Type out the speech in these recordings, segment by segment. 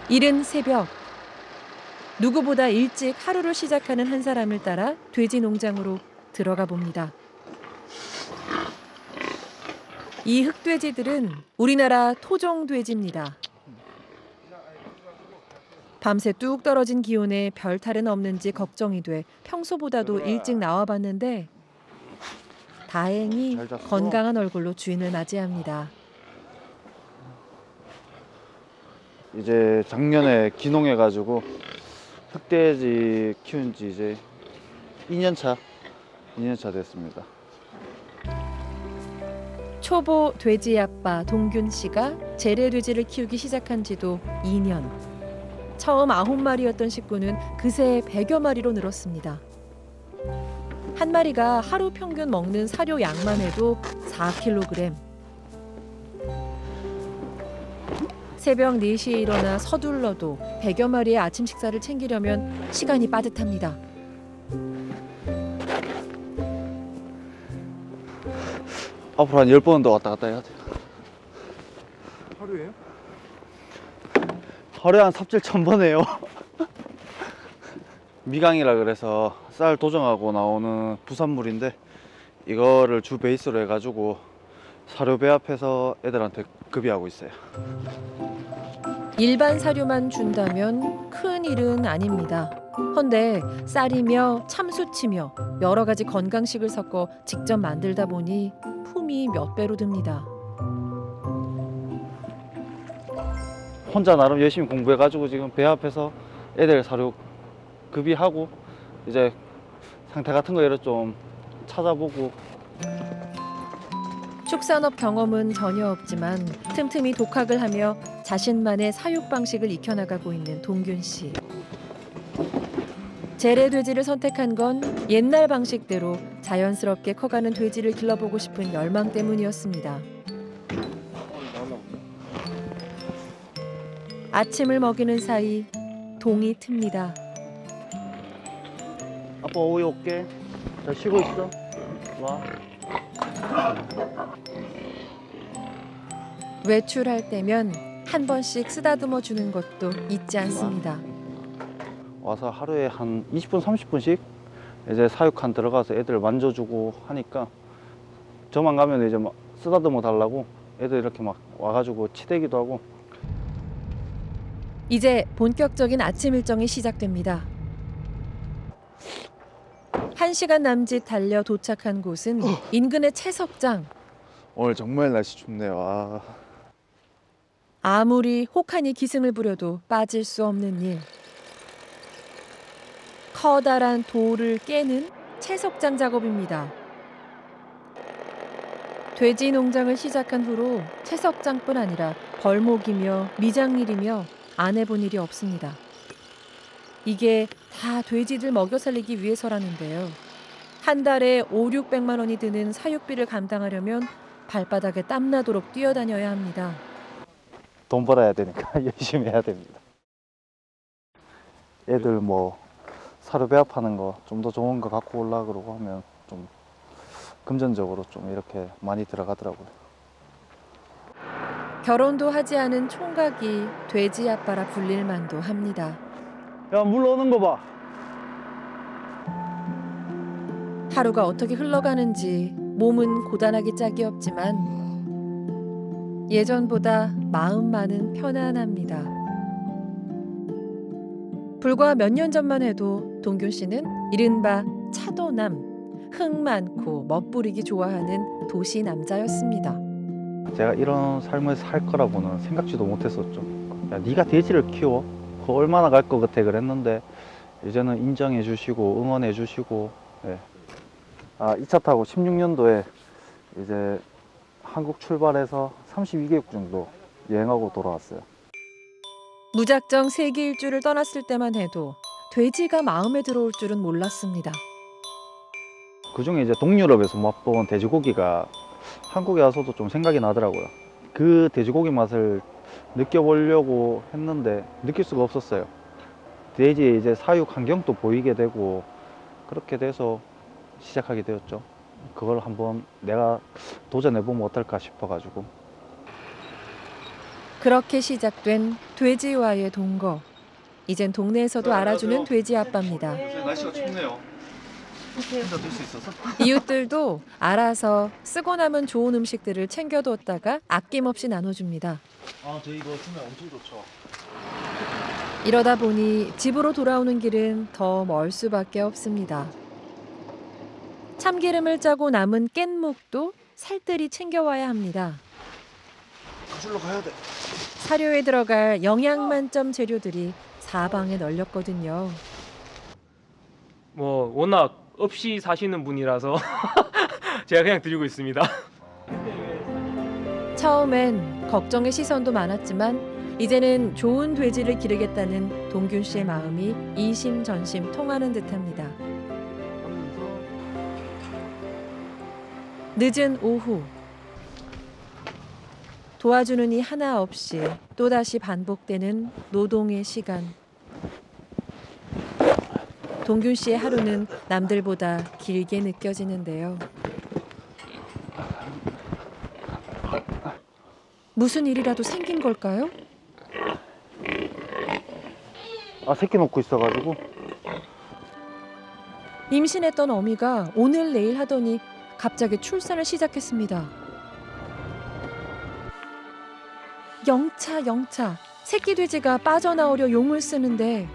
이른 새벽, 누구보다 일찍 하루를 시작하는 한 사람을 따라 돼지 농장으로 들어가 봅니다. 이 흑돼지들은 우리나라 토종 돼지입니다. 밤새 뚝 떨어진 기온에 별탈은 없는지 걱정이 돼 평소보다도 일찍 나와봤는데 다행히 건강한 얼굴로 주인을 맞이합니다. 이제 작년에 기농해가지고 흑돼지 키운 지 이제 2년 차 됐습니다. 초보 돼지 아빠 동균 씨가 재래 돼지를 키우기 시작한 지도 2년. 처음 9마리였던 식구는 그새 100여 마리로 늘었습니다. 한 마리가 하루 평균 먹는 사료 양만 해도 4kg. 새벽 4시에 일어나 서둘러도 100여 마리의 아침 식사를 챙기려면 시간이 빠듯합니다. 앞으로 한 10번 더 왔다 갔다 해야 돼요. 하루에요? 하루에 한 삽질 1000번 해요. 미강이라 그래서 쌀 도정하고 나오는 부산물인데 이거를 주 베이스로 해가지고 사료 배합해서 애들한테 급여하고 있어요. 일반 사료만 준다면 큰 일은 아닙니다. 헌데 쌀이며 참수치며 여러 가지 건강식을 섞어 직접 만들다 보니 품이 몇 배로 듭니다. 혼자 나름 열심히 공부해가지고 지금 배합해서 애들 사료 급여하고 이제 상태 같은 거를 좀 찾아보고. 축산업 경험은 전혀 없지만 틈틈이 독학을 하며 자신만의 사육 방식을 익혀나가고 있는 동균 씨. 재래 돼지를 선택한 건 옛날 방식대로 자연스럽게 커가는 돼지를 길러보고 싶은 열망 때문이었습니다. 아침을 먹이는 사이 동이 틉니다. 아빠 오이 올게. 잘 쉬고 있어. 와. 외출할 때면 한 번씩 쓰다듬어 주는 것도 잊지 않습니다. 와서 하루에 한 20분, 30분씩 이제 사육칸 들어가서 애들 만져주고 하니까 저만 가면 이제 막 쓰다듬어 달라고 애들 이렇게 막 와가지고 치대기도 하고. 이제 본격적인 아침 일정이 시작됩니다. 1시간 남짓 달려 도착한 곳은 인근의 채석장. 오늘 정말 날씨 춥네요. 아. 아무리 혹하니 기승을 부려도 빠질 수 없는 일. 커다란 돌을 깨는 채석장 작업입니다. 돼지 농장을 시작한 후로 채석장뿐 아니라 벌목이며 미장일이며 안 해본 일이 없습니다. 이게 다 돼지들 먹여 살리기 위해서라는데요. 한 달에 500~600만 원이 드는 사육비를 감당하려면 발바닥에 땀나도록 뛰어다녀야 합니다. 돈 벌어야 되니까 열심히 해야 됩니다. 애들 뭐 사료 배합하는 거 좀 더 좋은 거 갖고 올라 그러고 하면 좀 금전적으로 좀 이렇게 많이 들어가더라고요. 결혼도 하지 않은 총각이 돼지 아빠라 불릴 만도 합니다. 야, 물 오는 거 봐. 하루가 어떻게 흘러가는지 몸은 고단하기 짝이 없지만 예전보다 마음만은 편안합니다. 불과 몇 년 전만 해도 동균 씨는 이른바 차도남, 흥 많고 멋부리기 좋아하는 도시 남자였습니다. 제가 이런 삶을 살 거라고는 생각지도 못했었죠. 야, 네가 돼지를 키워? 그거 얼마나 갈 것 같아 그랬는데 이제는 인정해 주시고 응원해 주시고. 예. 2차 타고 16년도에 이제 한국 출발해서 32개국 정도 여행하고 돌아왔어요. 무작정 세계 일주를 떠났을 때만 해도 돼지가 마음에 들어올 줄은 몰랐습니다. 그중에 이제 동유럽에서 맛본 돼지고기가 한국에 와서도 좀 생각이 나더라고요. 그 돼지고기 맛을 느껴보려고 했는데 느낄 수가 없었어요. 돼지의 이제 사육 환경도 보이게 되고 그렇게 돼서 시작하게 되었죠. 그걸 한번 내가 도전해보면 어떨까 싶어가지고. 그렇게 시작된 돼지와의 동거. 이젠 동네에서도 알아주는 돼지 아빠입니다. 날씨가 춥네요. 혼자 들 수 있어서? 이웃들도 알아서 쓰고 남은 좋은 음식들을 챙겨두었다가 아낌없이 나눠줍니다. 저 이거 주면 엄청 좋죠. 이러다 보니 집으로 돌아오는 길은 더 멀 수밖에 없습니다. 참기름을 짜고 남은 깻묵도 살뜰히 챙겨와야 합니다. 가줄러 가야 돼. 사료에 들어갈 영양 만점 재료들이 사방에 널렸거든요. 뭐 워낙 없이 사시는 분이라서 제가 그냥 드리고 있습니다. 처음엔 걱정의 시선도 많았지만 이제는 좋은 돼지를 기르겠다는 동균 씨의 마음이 이심전심 통하는 듯합니다. 늦은 오후 도와주는 이 하나 없이 또다시 반복되는 노동의 시간. 동균 씨의 하루는 남들보다 길게 느껴지는데요. 무슨 일이라도 생긴 걸까요? 새끼 놓고 있어가지고. 임신했던 어미가 오늘 내일 하더니 갑자기 출산을 시작했습니다. 영차 새끼 돼지가 빠져나오려 용을 쓰는데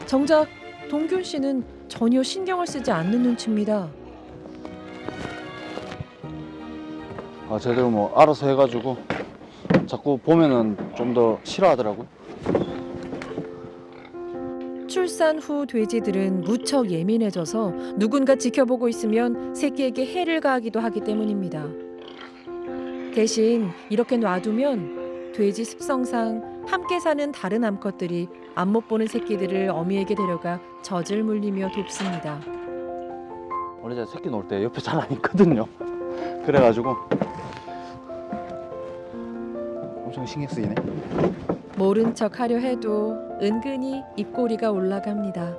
정작 동균 씨는 전혀 신경을 쓰지 않는 눈치입니다. 쟤들 뭐 알아서 해가지고 자꾸 보면은 좀 더 싫어하더라고. 출산 후 돼지들은 무척 예민해져서 누군가 지켜보고 있으면 새끼에게 해를 가하기도 하기 때문입니다. 대신 이렇게 놔두면 돼지 습성상 함께 사는 다른 암컷들이 앞못 보는 새끼들을 어미에게 데려가 젖을 물리며 돕습니다. 원래 제가 새끼 놓을 때 옆에 잘 안 있거든요. 그래가지고 엄청 신경 쓰이네. 모른 척 하려 해도 은근히 입꼬리가 올라갑니다.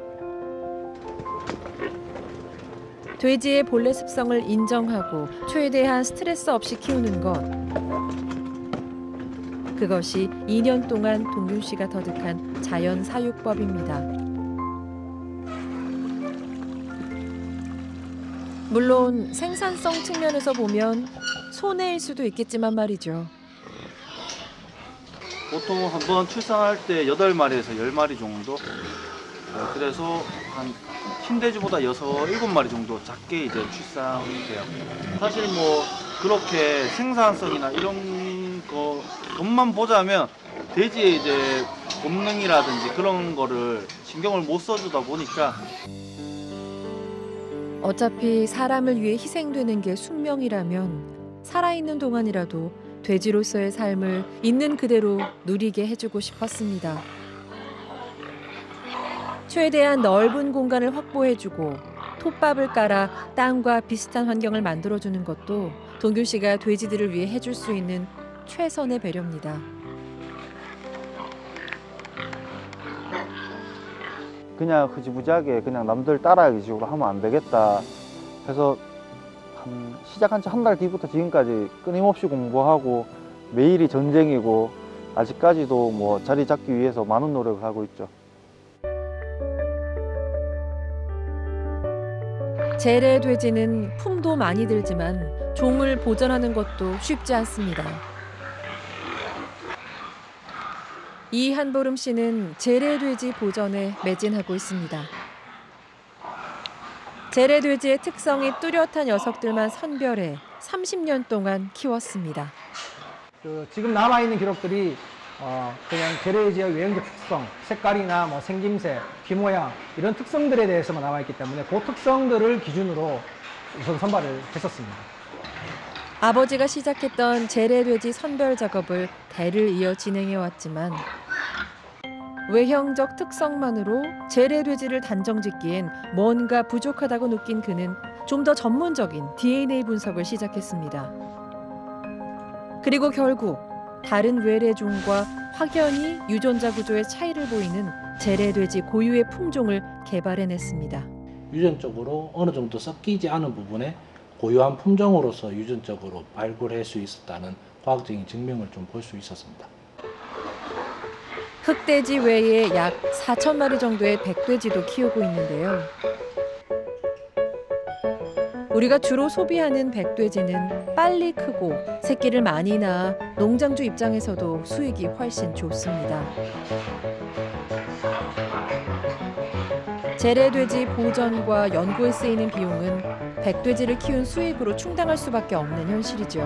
돼지의 본래 습성을 인정하고 최대한 스트레스 없이 키우는 것. 그것이 2년 동안 동균 씨가 터득한 자연 사육법입니다. 물론 생산성 측면에서 보면 손해일 수도 있겠지만 말이죠. 보통 한 번 출산할 때 8마리에서 10마리 정도. 그래서 한 흰돼지보다 6, 7마리 정도 작게 이제 출산돼요. 사실 뭐 그렇게 생산성이나 이런 것만 보자면 돼지의 이제 본능이라든지 그런 거를 신경을 못 써주다 보니까 어차피 사람을 위해 희생되는 게 숙명이라면 살아있는 동안이라도 돼지로서의 삶을 있는 그대로 누리게 해주고 싶었습니다. 최대한 넓은 공간을 확보해주고 톱밥을 깔아 땅과 비슷한 환경을 만들어주는 것도 동균 씨가 돼지들을 위해 해줄 수 있는 최선의 배려입니다. 그냥 흐지부지하게 그냥 남들 따라하기 식으로 하면 안 되겠다 해서 시작한 지 한 달 뒤부터 지금까지 끊임없이 공부하고 매일이 전쟁이고 아직까지도 뭐 자리 잡기 위해서 많은 노력을 하고 있죠. 재래 돼지는 품도 많이 들지만 종을 보존하는 것도 쉽지 않습니다. 이한보름 씨는 재래 돼지 보존에 매진하고 있습니다. 재래 돼지의 특성이 뚜렷한 녀석들만 선별해 30년 동안 키웠습니다. 지금 남아있는 기록들이 그냥 재래 돼지의 외형적 특성, 색깔이나 뭐 생김새, 귀 모양 이런 특성들에 대해서만 남아있기 때문에 그 특성들을 기준으로 우선 선발을 했었습니다. 아버지가 시작했던 재래 돼지 선별 작업을 대를 이어 진행해 왔지만 외형적 특성만으로 재래 돼지를 단정짓기엔 뭔가 부족하다고 느낀 그는 좀 더 전문적인 DNA 분석을 시작했습니다. 그리고 결국 다른 외래종과 확연히 유전자 구조의 차이를 보이는 재래 돼지 고유의 품종을 개발해냈습니다. 유전적으로 어느 정도 섞이지 않은 부분에 고유한 품종으로서 유전적으로 발굴할 수 있었다는 과학적인 증명을 좀 볼 수 있었습니다. 흑돼지 외에 약 4,000마리 정도의 백돼지도 키우고 있는데요. 우리가 주로 소비하는 백돼지는 빨리 크고 새끼를 많이 낳아 농장주 입장에서도 수익이 훨씬 좋습니다. 재래돼지 보전과 연구에 쓰이는 비용은 백돼지를 키운 수익으로 충당할 수밖에 없는 현실이죠.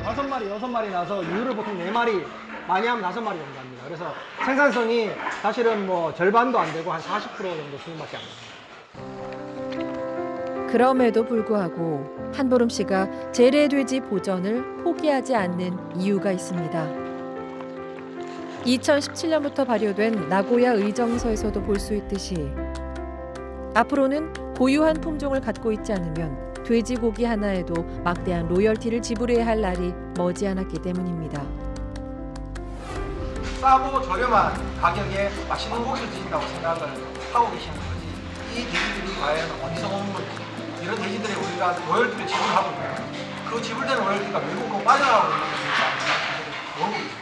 5마리, 6마리 나서 이유를 보통 4마리, 많이 하면 5마리 정도 합니다. 그래서 생산성이 사실은 뭐 절반도 안 되고 한 40% 정도 수익밖에 안 됩니다. 그럼에도 불구하고 한보름 씨가 재래돼지 보전을 포기하지 않는 이유가 있습니다. 2017년부터 발효된 나고야 의정서에서도 볼 수 있듯이 앞으로는 고유한 품종을 갖고 있지 않으면 돼지고기 하나에도 막대한 로열티를 지불해야 할 날이 머지않았기 때문입니다. 싸고 저렴한 가격에 맛있는 고기를 드신다고 생각을 하고 계시는 거지. 이 돼지들이 과연 어디서 오는 건지, 이런 돼지들에 우리가 로열티를 지불하고 있는 그 지불되는 로열티가 외국으로 빠져나가고 있는 건지 모르고 있습니다.